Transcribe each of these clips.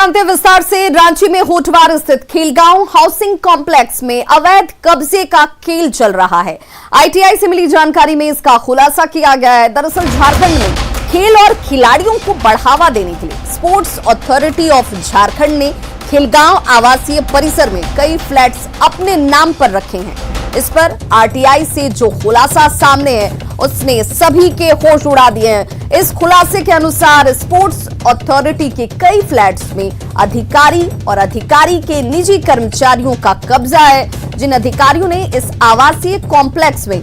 जानते विस्तार से। रांची में होटवार स्थित खेलगांव हाउसिंग कॉम्प्लेक्स में अवैध कब्जे का खेल चल रहा है। आईटीआई से मिली जानकारी में इसका खुलासा किया गया है। दरअसल झारखंड में खेल और खिलाड़ियों को बढ़ावा देने के लिए स्पोर्ट्स अथॉरिटी ऑफ झारखंड ने खेलगांव आवासीय परिसर में कई फ्लैट्स अपने नाम पर रखे हैं। इस पर आरटीआई से जो खुलासा सामने है उसने सभी के होश उड़ा दिए हैं। इस खुलासे के अनुसार स्पोर्ट्स अथॉरिटी के कई फ्लैट्स में अधिकारी और अधिकारी के निजी कर्मचारियों का कब्जा है। जिन अधिकारियों ने इस आवासीय कॉम्प्लेक्स में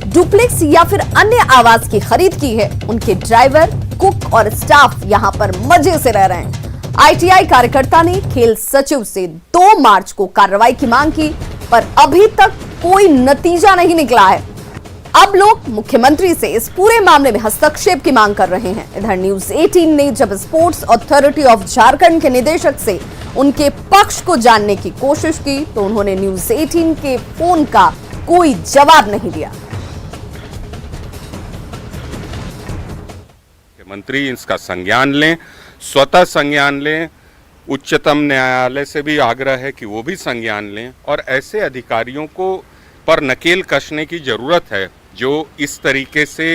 डुप्लेक्स या फिर अन्य आवास की खरीद की है, उनके ड्राइवर, कुक और स्टाफ यहां पर मजे से रह रहे हैं। आईटीआई कार्यकर्ता ने खेल सचिव से 2 मार्च को कार्रवाई की मांग की, पर अभी तक कोई नतीजा नहीं निकला है। अब लोग मुख्यमंत्री से इस पूरे मामले में हस्तक्षेप की मांग कर रहे हैं। इधर न्यूज 18 ने जब स्पोर्ट्स अथॉरिटी ऑफ झारखंड के निदेशक से उनके पक्ष को जानने की कोशिश की तो उन्होंने न्यूज 18 के फोन का कोई जवाब नहीं दिया। मुख्यमंत्री इसका संज्ञान लें, स्वतः संज्ञान लें। उच्चतम न्यायालय से भी आग्रह है कि वो भी संज्ञान लें और ऐसे अधिकारियों को पर नकेल कसने की जरूरत है जो इस तरीके से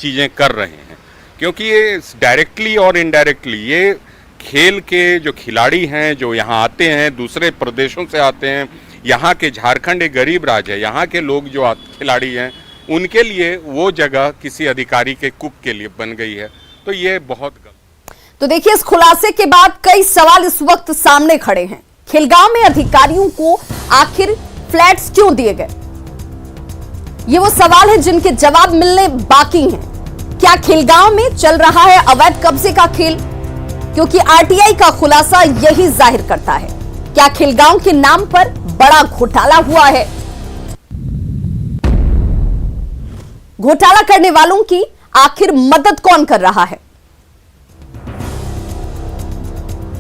चीजें कर रहे हैं, क्योंकि ये डायरेक्टली और इनडायरेक्टली ये खेल के जो खिलाड़ी हैं, जो यहाँ आते हैं, दूसरे प्रदेशों से आते हैं, यहाँ के झारखंड एक गरीब राज्य है, यहाँ के लोग जो खिलाड़ी हैं उनके लिए वो जगह किसी अधिकारी के कुक के लिए बन गई है। तो ये बहुत गलत। तो देखिए, इस खुलासे के बाद कई सवाल इस वक्त सामने खड़े हैं। खेलगांव में अधिकारियों को आखिर फ्लैट्स क्यों दिए गए, ये वो सवाल है जिनके जवाब मिलने बाकी हैं। क्या खेलगांव में चल रहा है अवैध कब्जे का खेल? क्योंकि आरटीआई का खुलासा यही जाहिर करता है। क्या खेलगांव के नाम पर बड़ा घोटाला हुआ है? घोटाला करने वालों की आखिर मदद कौन कर रहा है?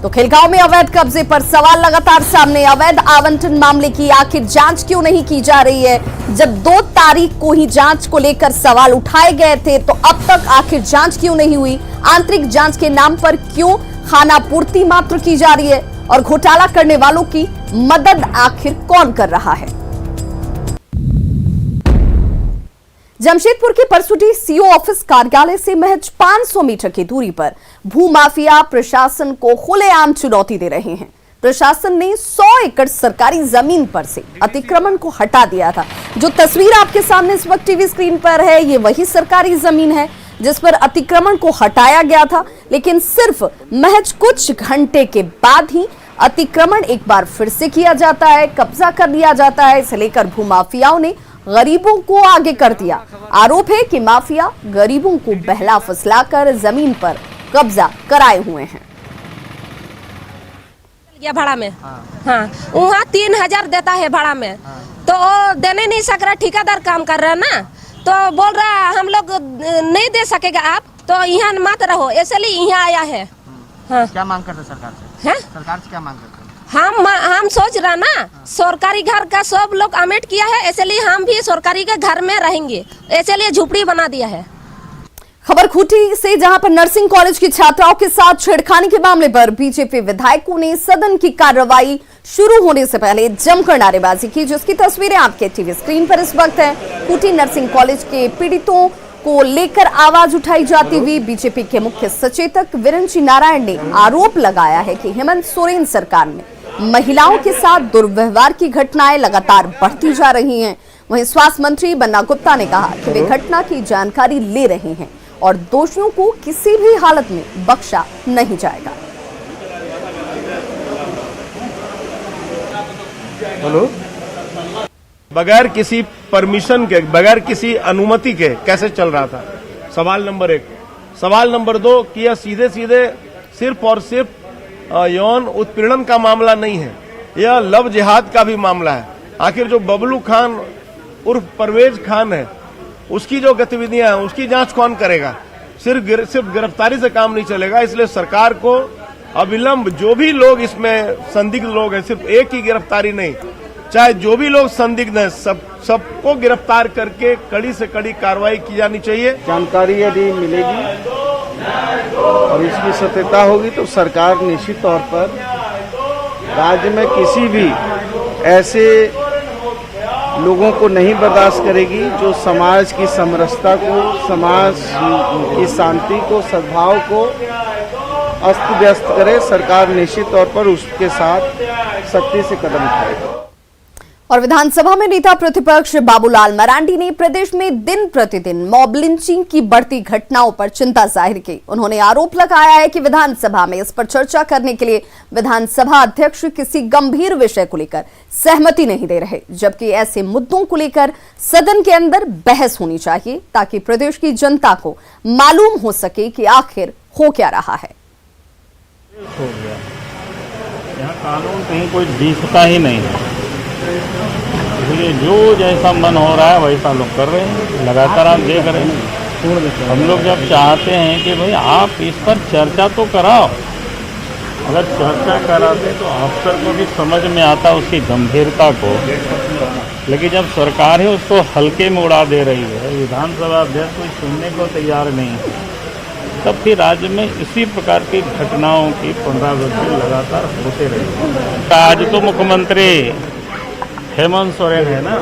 तो खेलगांव में अवैध कब्जे पर सवाल लगातार सामने। अवैध आवंटन मामले की आखिर जांच क्यों नहीं की जा रही है? जब 2 तारीख को ही जांच को लेकर सवाल उठाए गए थे तो अब तक आखिर जांच क्यों नहीं हुई? आंतरिक जांच के नाम पर क्यों खानापूर्ति मात्र की जा रही है? और घोटाला करने वालों की मदद आखिर कौन कर रहा है? जमशेदपुर के परसुडी सीओ ऑफिस कार्यालय से महज 500 मीटर की दूरी पर भूमाफिया प्रशासन को खुलेआम चुनौती दे रहे हैं। प्रशासन ने 100 एकड़ सरकारी जमीन पर से अतिक्रमण को हटा दिया था। जो तस्वीर आपके सामने इस वक्त टीवी स्क्रीन पर है, ये वही सरकारी जमीन है जिस पर अतिक्रमण को हटाया गया था, लेकिन सिर्फ महज कुछ घंटे के बाद ही अतिक्रमण एक बार फिर से किया जाता है, कब्जा कर लिया जाता है। इसे लेकर भूमाफियाओं ने गरीबों को आगे कर दिया। आरोप है कि माफिया गरीबों को बहला फुसलाकर जमीन पर कब्जा कराए हुए हैं। भाड़ा में हाँ, वहाँ 3000 देता है भाड़ा में, तो देने नहीं सक रहा, ठेकेदार काम कर रहा है ना, तो बोल रहा हम लोग नहीं दे सकेगा आप, तो यहाँ मत रहो, इसलिए यहाँ आया है। हाँ। क्या मांग करते सरकार से? है? सरकार से क्या मांग करते? हम सोच रहा ना, सरकारी घर का सब लोग अमेट किया है, इसलिए हम भी सरकारी के घर में रहेंगे, इसलिए झुपड़ी बना दिया है। खबर खूंटी से, जहां पर नर्सिंग कॉलेज की छात्राओं के साथ छेड़खानी के मामले पर बीजेपी विधायकों ने सदन की कार्रवाई शुरू होने से पहले जमकर नारेबाजी की, जिसकी तस्वीरें आपके टीवी स्क्रीन पर इस वक्त है। खूंटी नर्सिंग कॉलेज के पीड़ितों को लेकर आवाज उठाई जाती हुई बीजेपी के मुख्य सचेतक विरंची नारायण ने आरोप लगाया है कि हेमंत सोरेन सरकार में महिलाओं के साथ दुर्व्यवहार की घटनाएं लगातार बढ़ती जा रही हैं। वहीं स्वास्थ्य मंत्री बन्ना गुप्ता ने कहा कि वे घटना की जानकारी ले रहे हैं और दोषियों को किसी भी हालत में बख्शा नहीं जाएगा। हेलो, बगैर किसी परमिशन के, बगैर किसी अनुमति के कैसे चल रहा था? सवाल नंबर 1। सवाल नंबर 2 कि यह सीधे सीधे सिर्फ और सिर्फ यौन उत्पीड़न का मामला नहीं है, यह लव जिहाद का भी मामला है। आखिर जो बबलू खान उर्फ परवेज खान है, उसकी जो गतिविधियां हैं उसकी जांच कौन करेगा? सिर्फ गिरफ्तारी से काम नहीं चलेगा, इसलिए सरकार को अविलंब जो भी लोग इसमें संदिग्ध लोग हैं, सिर्फ एक ही गिरफ्तारी नहीं, चाहे जो भी लोग संदिग्ध हैं सबको गिरफ्तार करके कड़ी से कड़ी कार्रवाई की जानी चाहिए। जानकारी यदि मिलेगी और इसकी सत्यता होगी तो सरकार निश्चित तौर पर राज्य में किसी भी ऐसे लोगों को नहीं बर्दाश्त करेगी जो समाज की समरसता को, समाज की शांति को, सद्भाव को अस्त व्यस्त करे। सरकार निश्चित तौर पर उसके साथ सख्ती से कदम उठाएगी। और विधानसभा में नेता प्रतिपक्ष बाबूलाल मरांडी ने प्रदेश में दिन प्रतिदिन मॉब लिंचिंग की बढ़ती घटनाओं पर चिंता जाहिर की। उन्होंने आरोप लगाया है कि विधानसभा में इस पर चर्चा करने के लिए विधानसभा अध्यक्ष किसी गंभीर विषय को लेकर सहमति नहीं दे रहे, जबकि ऐसे मुद्दों को लेकर सदन के अंदर बहस होनी चाहिए ताकि प्रदेश की जनता को मालूम हो सके कि आखिर हो क्या रहा है। यहाँ कानून कहीं कोई दिखता ही नहीं है, इसलिए जो जैसा मन हो रहा है वैसा लोग कर रहे हैं। लगातार आप देख रहे हैं। हम लोग जब चाहते हैं कि भाई आप इस पर चर्चा तो कराओ, अगर चर्चा कराते तो अफसर को भी समझ में आता उसकी गंभीरता को, लेकिन जब सरकार है उसको हल्के में उड़ा दे रही है, विधानसभा अध्यक्ष कोई सुनने को तैयार नहीं है, तब फिर राज्य में इसी प्रकार की घटनाओं की पुनरावृत्ति लगातार होते रही। आज तो मुख्यमंत्री हेमंत सोरेन है ना,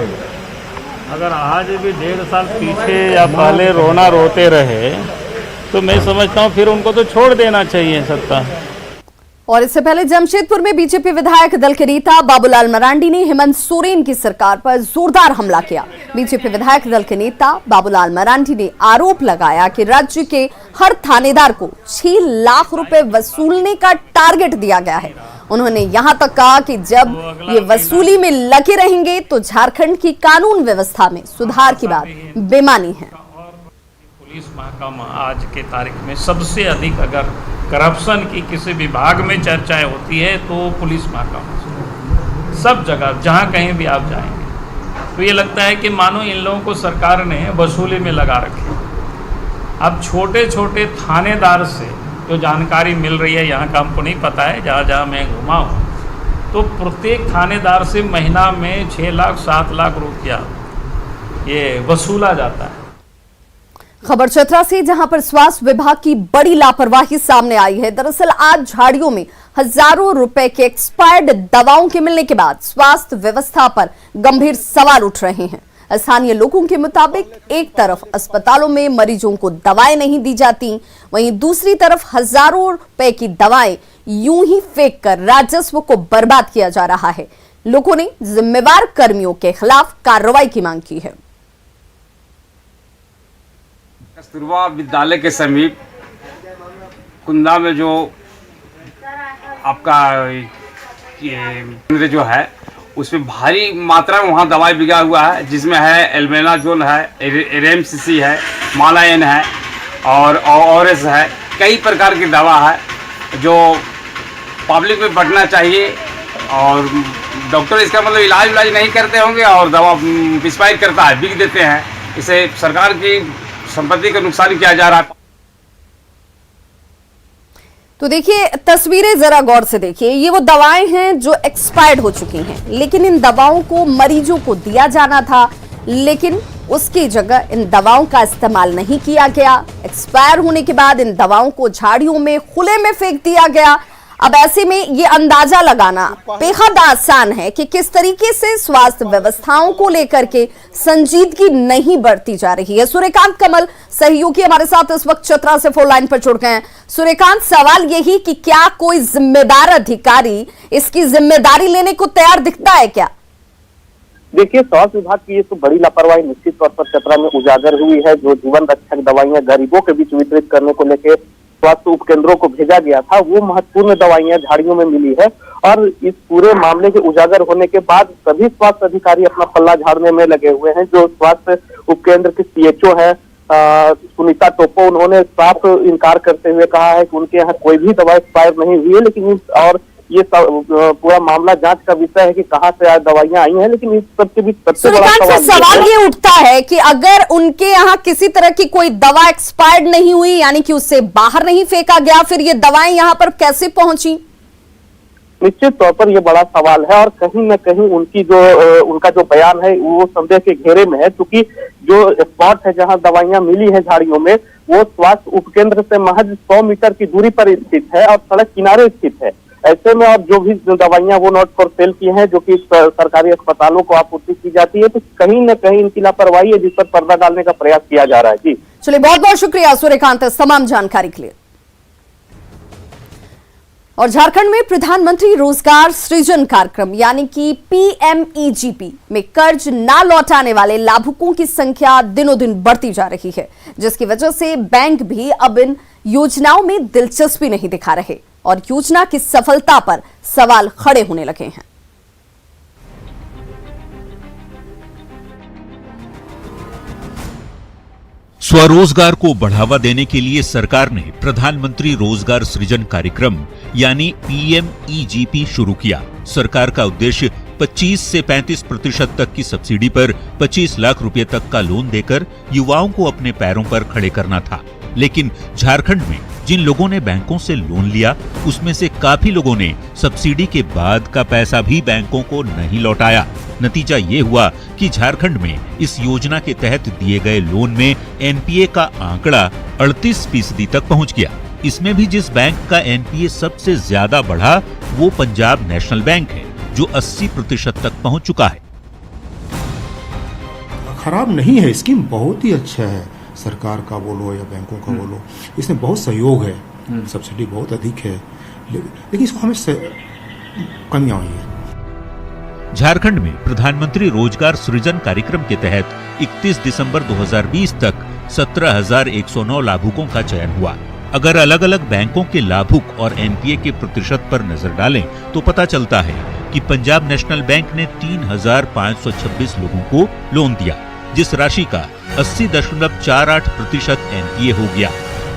अगर आज भी 1.5 साल पीछे या पहले रोना रोते रहे तो मैं समझता हूँ फिर उनको तो छोड़ देना चाहिए सत्ता। और इससे पहले जमशेदपुर में बीजेपी विधायक दल के नेता बाबूलाल मरांडी ने हेमंत सोरेन की सरकार पर जोरदार हमला किया। बीजेपी विधायक दल के नेता बाबूलाल मरांडी ने आरोप लगाया कि राज्य के हर थानेदार को 6 लाख रुपए वसूलने का टारगेट दिया गया है। उन्होंने यहां तक कहा कि जब ये वसूली में लगे रहेंगे तो झारखंड की कानून व्यवस्था में सुधार की बात बेमानी है। पुलिस महकमा आज के तारीख में सबसे अधिक अगर करप्शन की किसी विभाग में चर्चाएं होती है तो पुलिस महकमा, सब जगह जहां कहीं भी आप जाएंगे तो ये लगता है कि मानो इन लोगों को सरकार ने वसूली में लगा रखे। अब छोटे छोटे थानेदार से जो जानकारी मिल रही है, यहाँ का हमको नहीं पता है, जहाँ जहाँ मैं घुमा हूँ तो प्रत्येक थानेदार से महीना में 6 लाख 7 लाख रुपया ये वसूला जाता है। खबर चतरा से, जहां पर स्वास्थ्य विभाग की बड़ी लापरवाही सामने आई है। दरअसल आज झाड़ियों में हजारों रुपए के एक्सपायर्ड दवाओं के मिलने के बाद स्वास्थ्य व्यवस्था पर गंभीर सवाल उठ रहे हैं। स्थानीय लोगों के मुताबिक एक तरफ अस्पतालों में मरीजों को दवाएं नहीं दी जाती, वहीं दूसरी तरफ हजारों रुपए की दवाएं यूं ही फेंक कर राजस्व को बर्बाद किया जा रहा है। लोगों ने जिम्मेवार कर्मियों के खिलाफ कार्रवाई की मांग की है। कस्तूरबा विद्यालय के समीप कुंदा में जो आपका केंद्र जो है उसमें भारी मात्रा में वहाँ दवाई बिका हुआ है, जिसमें है एल्बेनाजोल है, एरेमसीसी है, मालायन है और ओरेस है। कई प्रकार की दवा है जो पब्लिक में बंटना चाहिए और डॉक्टर इसका मतलब इलाज नहीं करते होंगे और दवा प्रिस्क्राइब करता है, बिक देते हैं। इसे सरकार की संपत्ति का नुकसान किया जा रहा है। तो देखिए तस्वीरें जरा गौर से देखिए, ये वो दवाएं हैं जो एक्सपायर्ड हो चुकी हैं, लेकिन इन दवाओं को मरीजों को दिया जाना था, लेकिन उसकी जगह इन दवाओं का इस्तेमाल नहीं किया गया। एक्सपायर होने के बाद इन दवाओं को झाड़ियों में खुले में फेंक दिया गया। अब ऐसे में ये अंदाजा लगाना बेहद आसान है कि किस तरीके से स्वास्थ्य व्यवस्थाओं को लेकर के संजीदगी नहीं बढ़ती जा रही है। सूर्यकांत कमल सहयोगी हमारे साथ इस वक्त चतरा से फोन लाइन पर जुड़ गए हैं। सूर्यकांत, सवाल यही कि क्या कोई जिम्मेदार अधिकारी इसकी जिम्मेदारी लेने को तैयार दिखता है क्या? देखिए, स्वास्थ्य विभाग की ये तो बड़ी लापरवाही निश्चित तौर पर चतरा में उजागर हुई है। जो जीवन रक्षक दवाइयां गरीबों के बीच वितरित करने को लेकर स्वास्थ्य उपकेंद्रों को भेजा गया था, वो महत्वपूर्ण दवाइयां झाड़ियों में मिली है। और इस पूरे मामले के उजागर होने के बाद सभी स्वास्थ्य अधिकारी अपना पल्ला झाड़ने में लगे हुए हैं। जो स्वास्थ्य उपकेंद्र के सीएचओ है सुनीता टोपो, उन्होंने साफ इनकार करते हुए कहा है कि उनके यहाँ कोई भी दवा एक्सपायर नहीं हुई है। लेकिन और ये पूरा मामला जांच का विषय है कि कहां से दवाइयां आई हैं। लेकिन इस सबके बीच सबसे बड़ा सवाल ये उठता है कि अगर उनके यहाँ किसी तरह की कोई दवा एक्सपायर्ड नहीं हुई, यानी कि उससे बाहर नहीं फेंका गया, फिर ये दवाएं यहाँ पर कैसे पहुंची? निश्चित तौर पर यह बड़ा सवाल है और कहीं न कहीं उनका जो बयान है वो संदेह के घेरे में है, क्योंकि जो स्पॉट है जहां दवाइयां मिली है झाड़ियों में, वो स्वास्थ्य उपकेंद्र से महज 100 मीटर की दूरी पर स्थित है और सड़क किनारे स्थित है। ऐसे में अब जो भी दवाइयां वो नॉट फॉर सेल की हैं, जो कि सरकारी अस्पतालों को आपूर्ति की जाती है, तो कहीं न कहीं इनकी लापरवाही है, जिस पर पर्दा डालने का प्रयास किया जा रहा है। जी चलिए, बहुत बहुत शुक्रिया सूर्यकांत इस तमाम जानकारी के लिए। और झारखंड में प्रधानमंत्री रोजगार सृजन कार्यक्रम यानी कि PMEGP में कर्ज ना लौटाने वाले लाभुकों की संख्या दिनों दिन बढ़ती जा रही है, जिसकी वजह से बैंक भी अब इन योजनाओं में दिलचस्पी नहीं दिखा रहे और योजना की सफलता पर सवाल खड़े होने लगे हैं। स्वरोजगार को बढ़ावा देने के लिए सरकार ने प्रधानमंत्री रोजगार सृजन कार्यक्रम यानी PMEGP शुरू किया। सरकार का उद्देश्य 25 से 35% तक की सब्सिडी पर 25 लाख रुपए तक का लोन देकर युवाओं को अपने पैरों पर खड़े करना था। लेकिन झारखंड में जिन लोगों ने बैंकों से लोन लिया, उसमें से काफी लोगों ने सब्सिडी के बाद का पैसा भी बैंकों को नहीं लौटाया। नतीजा ये हुआ कि झारखंड में इस योजना के तहत दिए गए लोन में NPA का आंकड़ा 38% तक पहुंच गया। इसमें भी जिस बैंक का NPA सबसे ज्यादा बढ़ा वो पंजाब नेशनल बैंक है, जो 80% तक पहुंच चुका है। खराब नहीं है, स्कीम बहुत ही अच्छा है। सरकार का बोलो या बैंकों का बोलो, इसमें बहुत सहयोग है, सब्सिडी बहुत अधिक है, लेकिन इसको हमें कमियां हुई है। झारखंड में प्रधानमंत्री रोजगार सृजन कार्यक्रम के तहत 31 दिसंबर 2020 तक 17,109 लाभुकों का चयन हुआ। अगर अलग अलग बैंकों के लाभुक और NPA के प्रतिशत पर नजर डालें तो पता चलता है कि पंजाब नेशनल बैंक ने 3,526 लोगों को लोन दिया, जिस राशि का 80.48% NPA हो गया।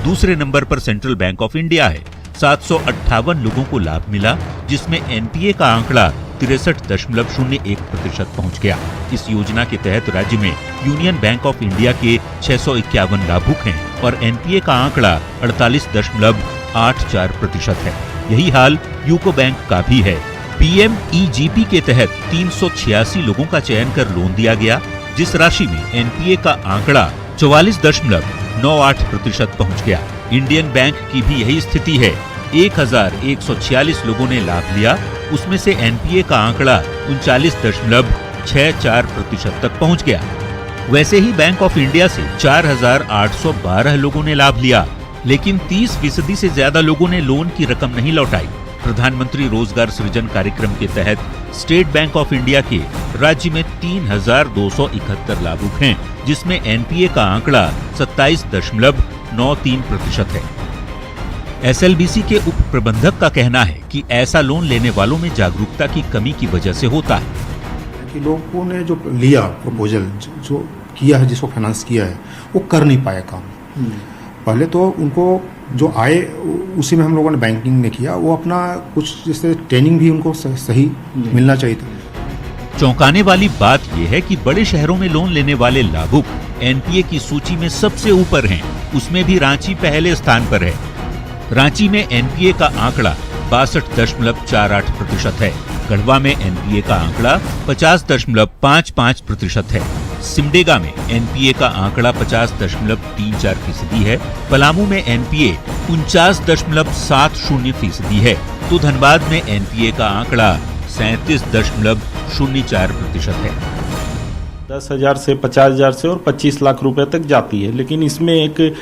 दूसरे नंबर पर सेंट्रल बैंक ऑफ इंडिया है। 758 लोगों को लाभ मिला, जिसमें NPA का आंकड़ा 63.01% पहुंच गया। इस योजना के तहत राज्य में यूनियन बैंक ऑफ इंडिया के 651 लाभुक हैं और NPA का आंकड़ा 48.84% है। यही हाल यूको बैंक का भी है। PMEGP के तहत 386 लोगों का चयन कर लोन दिया गया, जिस राशि में NPA का आंकड़ा 44.98% पहुंच गया। इंडियन बैंक की भी यही स्थिति है। 1,146 लोगों ने लाभ लिया, उसमें से NPA का आंकड़ा 39.64% तक पहुंच गया। वैसे ही बैंक ऑफ इंडिया से 4,812 लोगों ने लाभ लिया, लेकिन 30% से ज्यादा लोगों ने लोन की रकम नहीं लौटाई। प्रधानमंत्री रोजगार सृजन कार्यक्रम के तहत स्टेट बैंक ऑफ इंडिया के राज्य में 3,271 लाभुक हैं, जिसमें NPA का आंकड़ा 27.93% है। SLBC के उप प्रबंधक का कहना है कि ऐसा लोन लेने वालों में जागरूकता की कमी की वजह से होता है कि लोगों ने जो लिया प्रपोजल, जो किया है, जिसको फाइनेंस किया है, वो कर नहीं पाया काम। पहले तो उनको जो आए उसी में हम लोगों ने बैंकिंग ने किया, वो अपना कुछ जैसे ट्रेनिंग भी उनको सही मिलना चाहिए था। चौंकाने वाली बात यह है कि बड़े शहरों में लोन लेने वाले लाभुक NPA की सूची में सबसे ऊपर हैं, उसमें भी रांची पहले स्थान पर है। रांची में NPA का आंकड़ा 62.48% है। गढ़वा में NPA का आंकड़ा 50.55% है। सिमडेगा में NPA का आंकड़ा 50.34% है। पलामू में NPA 49.70% है, तो धनबाद में NPA का आंकड़ा 37.04% है। 10,000 से 50,000 से और 25 लाख रुपए तक जाती है, लेकिन इसमें एक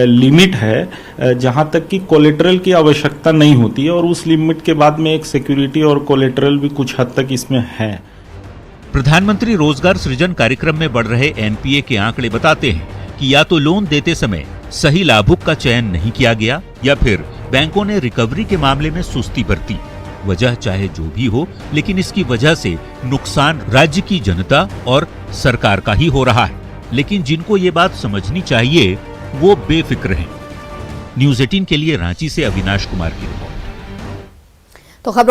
लिमिट है जहां तक कि कोलेटरल की आवश्यकता नहीं होती है, और उस लिमिट के बाद में एक सिक्योरिटी और कोलेटरल भी कुछ हद तक इसमें है। प्रधानमंत्री रोजगार सृजन कार्यक्रम में बढ़ रहे NPA के आंकड़े बताते हैं कि या तो लोन देते समय सही लाभुक का चयन नहीं किया गया, या फिर बैंकों ने रिकवरी के मामले में सुस्ती बरती। वजह चाहे जो भी हो, लेकिन इसकी वजह से नुकसान राज्य की जनता और सरकार का ही हो रहा है। लेकिन जिनको ये बात समझनी चाहिए वो बेफिक्र हैं। न्यूज़ 18 के लिए रांची से अविनाश कुमार की रिपोर्ट। तो खबरों